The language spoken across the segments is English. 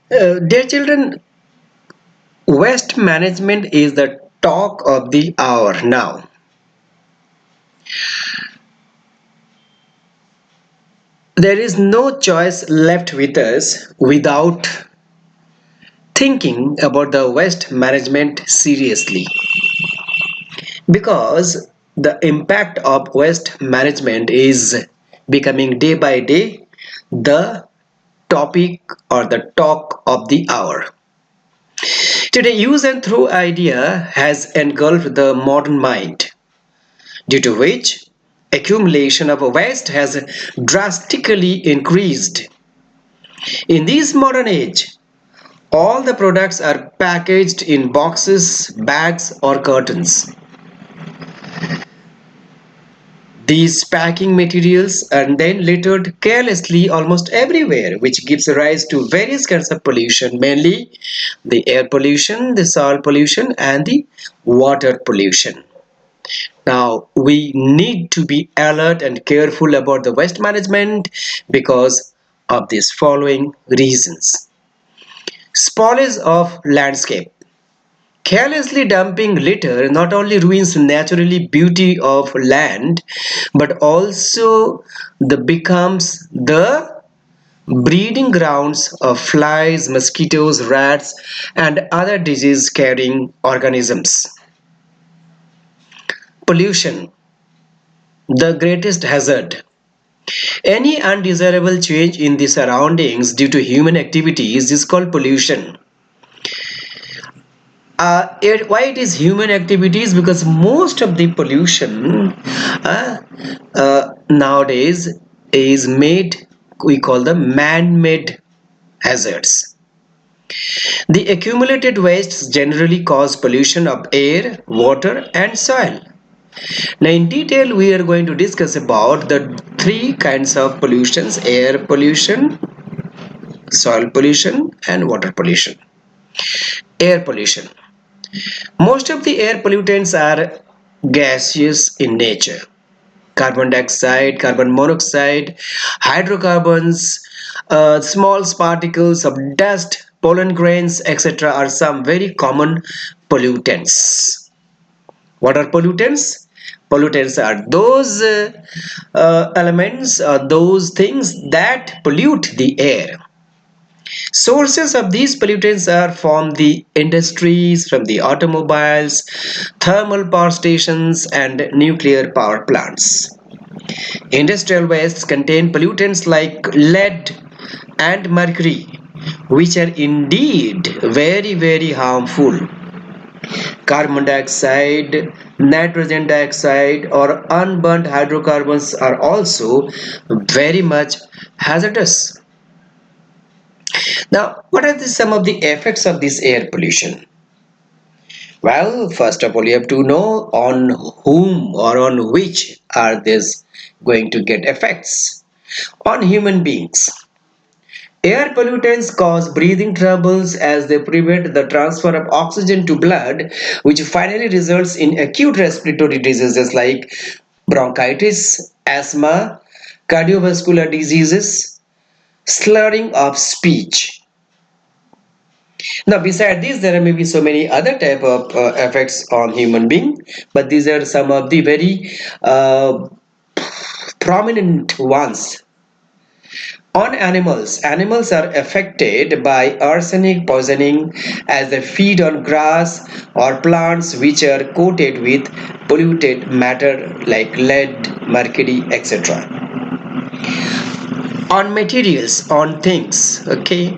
Dear children, waste management is the talk of the hour now. There is no choice left with us without thinking about the waste management seriously, because the impact of waste management is becoming day by day the topic or the talk of the hour. Today, use and throw idea has engulfed the modern mind, due to which accumulation of waste has drastically increased. In this modern age, all the products are packaged in boxes, bags, or cartons. These packing materials are then littered carelessly almost everywhere, which gives rise to various kinds of pollution, mainly the air pollution, the soil pollution, and the water pollution. Now, we need to be alert and careful about the waste management because of these following reasons. Spoilage of landscape. Carelessly dumping litter not only ruins naturally beauty of land but also becomes the breeding grounds of flies, mosquitoes, rats, and other disease carrying organisms. Pollution, the greatest hazard. Any undesirable change in the surroundings due to human activities is called pollution. Why it is human activities? Because most of the pollution nowadays is made, we call them man-made hazards. The accumulated wastes generally cause pollution of air, water, and soil. Now, in detail, we are going to discuss about the three kinds of pollutions: air pollution, soil pollution, and water pollution. Air pollution. Most of the air pollutants are gaseous in nature. Carbon dioxide, carbon monoxide, hydrocarbons, small particles of dust, pollen grains, etc. are some very common pollutants. What are pollutants? Pollutants are those elements or those things that pollute the air. Sources of these pollutants are from the industries, from the automobiles, thermal power stations, and nuclear power plants. Industrial wastes contain pollutants like lead and mercury, which are indeed very, very harmful. Carbon dioxide, nitrogen dioxide, or unburnt hydrocarbons are also very much hazardous. Now, what are some of the effects of this air pollution? Well, first of all, you have to know on whom or on which are these going to get effects. On human beings. Air pollutants cause breathing troubles as they prevent the transfer of oxygen to blood, which finally results in acute respiratory diseases like bronchitis, asthma, cardiovascular diseases, slurring of speech. Now, beside this, there may be so many other type of effects on human being, but these are some of the very prominent ones. On animals, animals are affected by arsenic poisoning as they feed on grass or plants which are coated with polluted matter like lead, mercury, etc. On materials, on things, okay,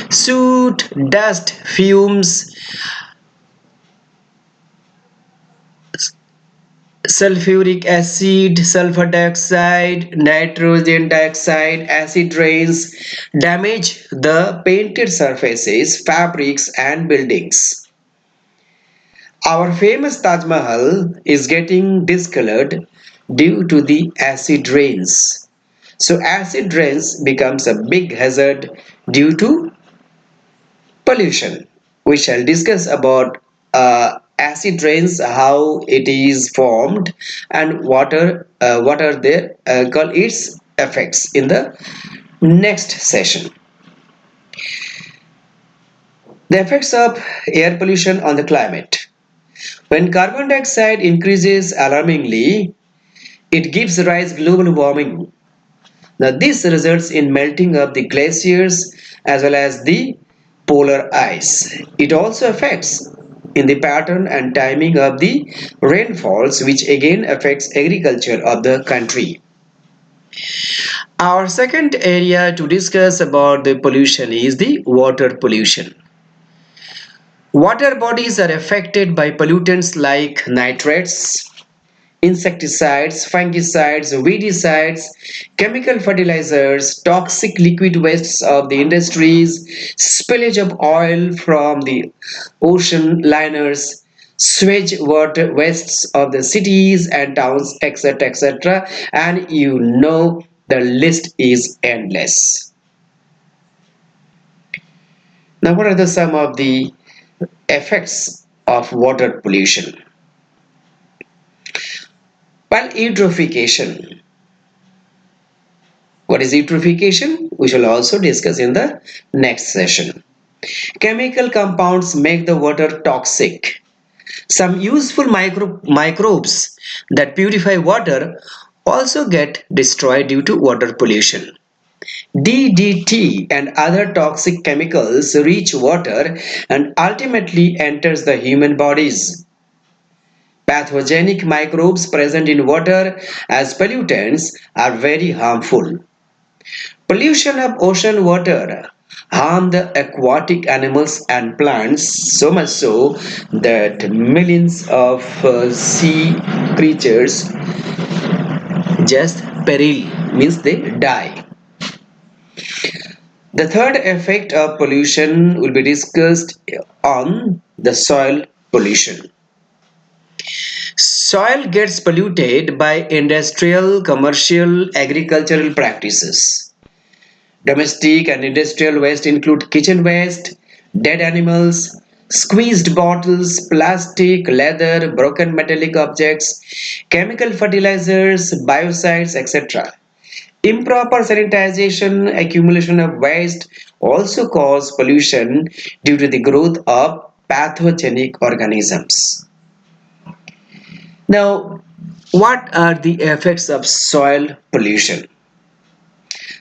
soot, dust, fumes, sulfuric acid, sulfur dioxide, nitrogen dioxide, acid rains damage the painted surfaces, fabrics, and buildings. Our famous Taj Mahal is getting discolored due to the acid rains. So acid rains becomes a big hazard due to pollution. We shall discuss about acid rains, how it is formed, and what are their called its effects in the next session. The effects of air pollution on the climate. When carbon dioxide increases alarmingly, it gives rise to global warming. Now, this results in melting of the glaciers as well as the polar ice. It also affects in the pattern and timing of the rainfalls, which again affects agriculture of the country. Our second area to discuss about the pollution is the water pollution. Water bodies are affected by pollutants like nitrates, insecticides, fungicides, weedicides, chemical fertilizers, toxic liquid wastes of the industries, spillage of oil from the ocean liners, sewage water wastes of the cities and towns, etc., etc. And you know the list is endless. Now, what are some of the effects of water pollution? Well, eutrophication. What is eutrophication? We shall also discuss in the next session. Chemical compounds make the water toxic. Some useful microbes that purify water also get destroyed due to water pollution. DDT and other toxic chemicals reach water and ultimately enters the human bodies. Pathogenic microbes present in water as pollutants are very harmful. Pollution of ocean water harm the aquatic animals and plants so much so that millions of sea creatures just peril means they die. The third effect of pollution will be discussed on the soil pollution. Soil gets polluted by industrial, commercial, agricultural practices. Domestic and industrial waste include kitchen waste, dead animals, squeezed bottles, plastic, leather, broken metallic objects, chemical fertilizers, biocides, etc. Improper sanitization, accumulation of waste also cause pollution due to the growth of pathogenic organisms. Now, what are the effects of soil pollution?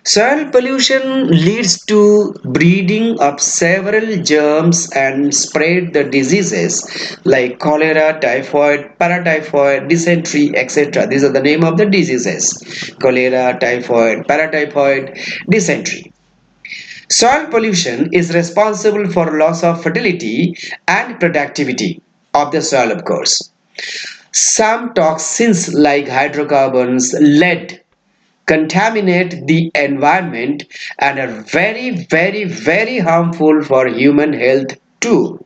Soil pollution leads to breeding of several germs and spread the diseases like cholera, typhoid, paratyphoid, dysentery, etc. These are the name of the diseases. Cholera, typhoid, paratyphoid, dysentery. Soil pollution is responsible for loss of fertility and productivity of the soil, of course. Some toxins like hydrocarbons, lead, contaminate the environment and are very, very, very harmful for human health too.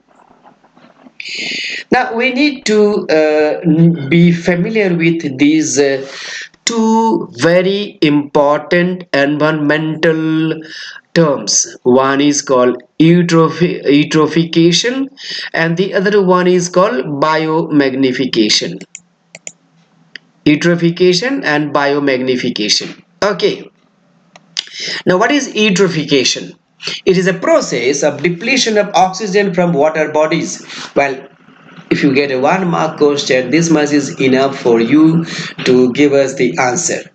Now, we need to be familiar with these two very important environmental terms. One is called eutrophication and the other one is called biomagnification. Eutrophication and biomagnification. Okay, now what is eutrophication? It is a process of depletion of oxygen from water bodies. Well, if you get a 1 mark question, this much is enough for you to give us the answer.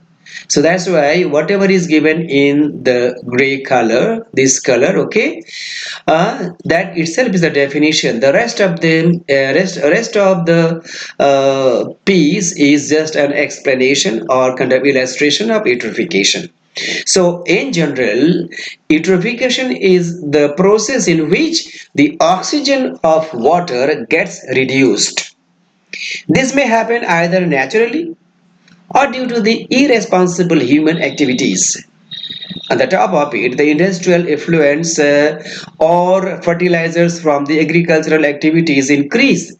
So that's why whatever is given in the gray color, this color, okay, that itself is the definition. The rest of them, rest of the piece is just an explanation or kind of illustration of eutrophication. So, in general, eutrophication is the process in which the oxygen of water gets reduced. This may happen either naturally or due to the irresponsible human activities. On the top of it, the industrial effluents or fertilizers from the agricultural activities increase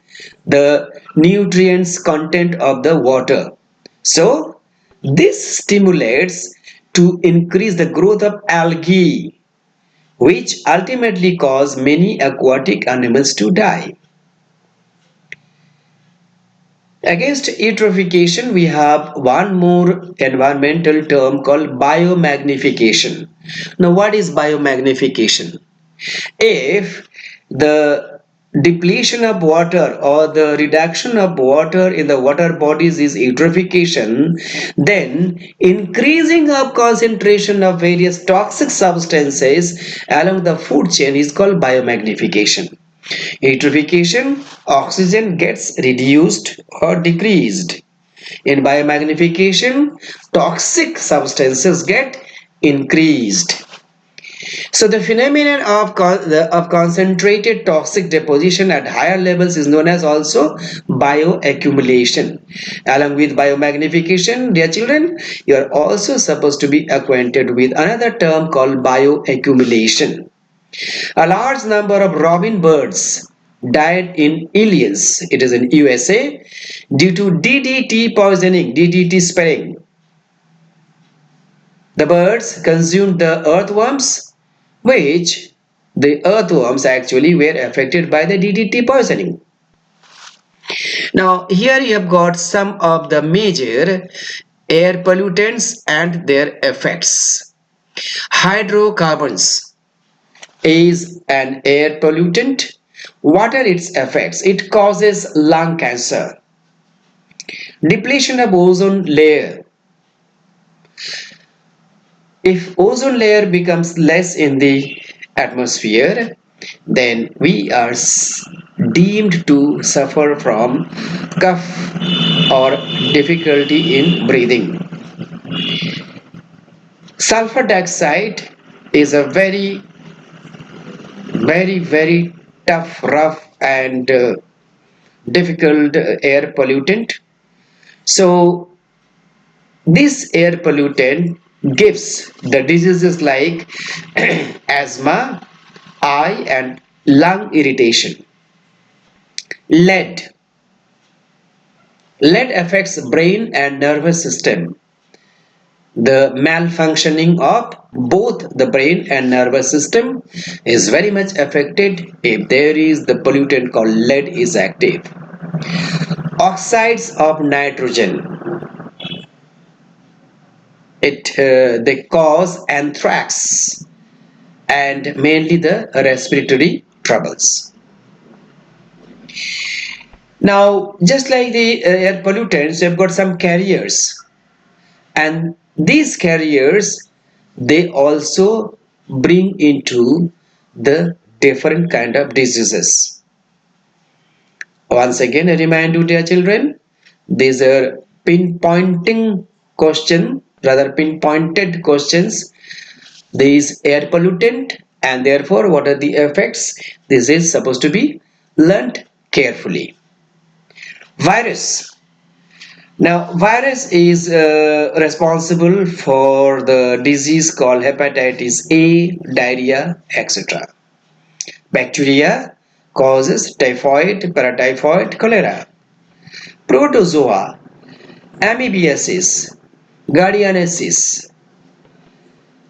the nutrients content of the water. So, this stimulates to increase the growth of algae, which ultimately cause many aquatic animals to die. Against eutrophication, we have one more environmental term called biomagnification. Now, what is biomagnification? If the depletion of water or the reduction of water in the water bodies is eutrophication, then increasing of concentration of various toxic substances along the food chain is called biomagnification. Eutrophication, oxygen gets reduced or decreased. In biomagnification, toxic substances get increased. So the phenomenon of concentrated toxic deposition at higher levels is known as also bioaccumulation. Along with biomagnification, dear children, you are also supposed to be acquainted with another term called bioaccumulation. A large number of robin birds died in Illinois, it is in USA, due to DDT poisoning, DDT spraying. The birds consumed the earthworms, which the earthworms actually were affected by the DDT poisoning. Now, here you have got some of the major air pollutants and their effects. Hydrocarbons is an air pollutant. What are its effects? It causes lung cancer, depletion of ozone layer. If ozone layer becomes less in the atmosphere, then we are deemed to suffer from cough or difficulty in breathing. Sulfur dioxide is a very tough, rough and difficult air pollutant. So this air pollutant gives the diseases like asthma, eye and lung irritation. Lead. Lead affects brain and nervous system. The malfunctioning of both the brain and nervous system is very much affected if there is the pollutant called lead is active. Oxides of nitrogen. They cause anthrax and mainly the respiratory troubles. Now, just like the air pollutants, you've got some carriers, and these carriers they also bring into the different kind of diseases. Once again, I remind you, dear children, these are pinpointed questions. These air pollutant and therefore what are the effects? This is supposed to be learnt carefully. Virus. Now, virus is responsible for the disease called hepatitis A, diarrhea, etc. Bacteria causes typhoid, paratyphoid, cholera. Protozoa, amoebiasis, Guardianesis,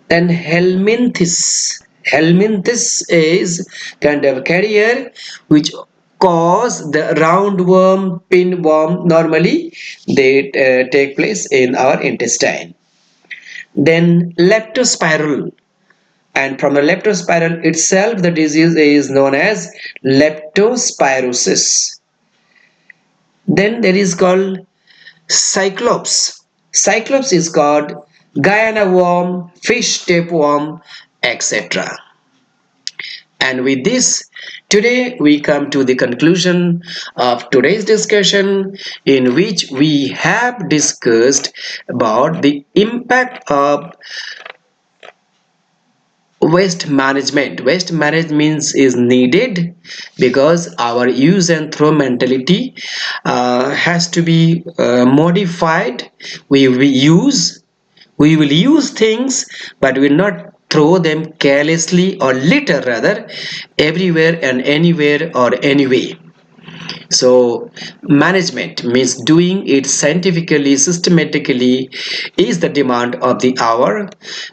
then helminthes. Helminthes is kind of carrier which cause the roundworm, pinworm. Normally, they take place in our intestine. Then leptospiral, and from the leptospiral itself, the disease is known as leptospirosis. Then there is called Cyclops. Cyclops is called Guyana worm, fish tapeworm, etc. And with this, today we come to the conclusion of today's discussion in which we have discussed about the impact of waste management. Waste management is needed because our use and throw mentality has to be modified. We will use things, but will not throw them carelessly or litter rather everywhere and anywhere or anyway. So management means doing it scientifically, systematically is the demand of the hour.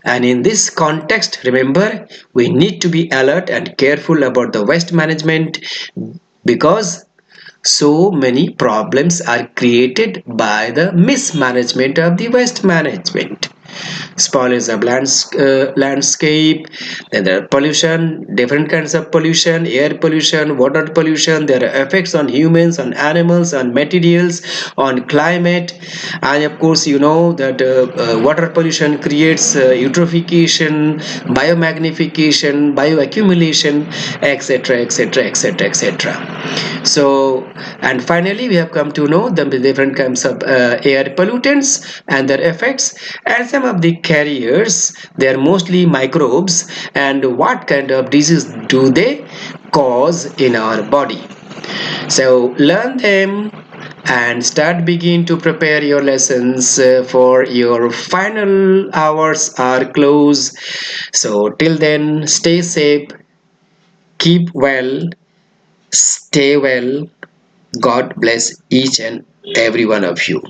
And in this context, remember, we need to be alert and careful about the waste management because so many problems are created by the mismanagement of the waste management. spoilage of landscape. Then there are pollution, different kinds of pollution, air pollution, water pollution. There are effects on humans, on animals, on materials, on climate. And of course, you know that water pollution creates eutrophication, biomagnification, bioaccumulation, etc., etc., etc., etc. So, and finally, we have come to know the different kinds of air pollutants and their effects, and some of the carriers. They are mostly microbes, and what kind of disease do they cause in our body. So learn them and start begin to prepare your lessons for your final hours are close. So till then, stay safe, keep well, stay well. God bless each and every one of you.